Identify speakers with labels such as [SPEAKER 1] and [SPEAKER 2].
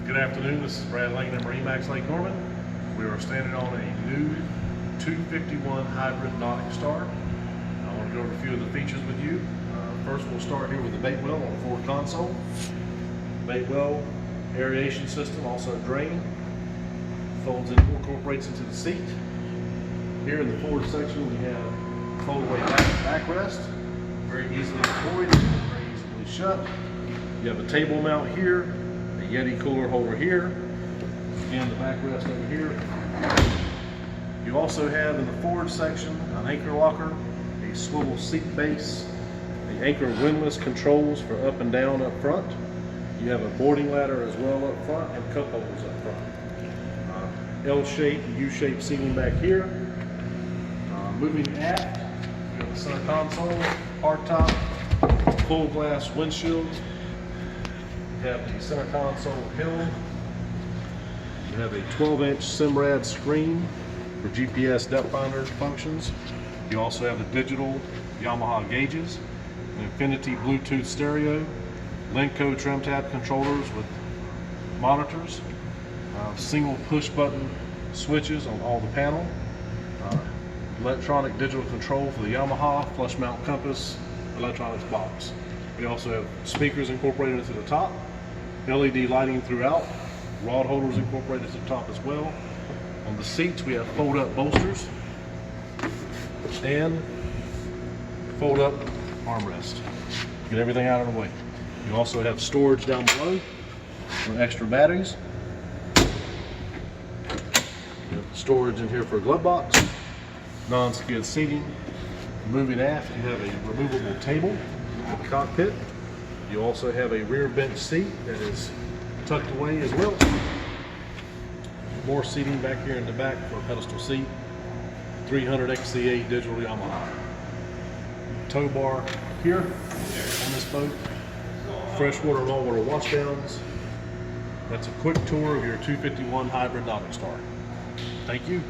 [SPEAKER 1] Good afternoon, this is Brad Lane at MarineMax Lake Norman. We are standing on a new 251 Hybrid NauticStar. I want to go over a few of the features with you. First, we'll start here with the baitwell on the forward console. Baitwell aeration system, also drain. Folds in, incorporates into the seat. Here in the forward section, we have fold-away backrest. Very easily deployed, very easily shut. You have a table mount here, a YETI cooler holder here, and the backrest over here. You also have in the forward section an anchor locker, a swivel seat base, the anchor windlass controls for up and down up front. You have a boarding ladder as well up front and cup holders up front. L-shaped, U-shaped seating back here. Moving aft, you have the center console, hardtop, full glass windshield. You have the center console hill. You have a 12-inch Simrad screen for GPS depth finder functions. You also have the digital Yamaha gauges, an Infinity Bluetooth stereo, Lenco trim tab controllers with monitors, single push button switches on all the panel, electronic digital control for the Yamaha, flush mount compass, electronics box. We also have speakers incorporated into the top, LED lighting throughout, rod holders incorporated to the top as well. On the seats we have fold-up bolsters and fold-up armrest. Get everything out of the way. You also have storage down below for extra batteries. You have storage in here for a glove box, non-skid seating. Moving aft, you have a removable table in the cockpit. You also have a rear bench seat that is tucked away as well. More seating back here in the back for a pedestal seat. 300 XC8 digital Yamaha. Tow bar here on this boat. Freshwater and all-water washdowns. That's a quick tour of your 251 Hybrid NauticStar. Thank you.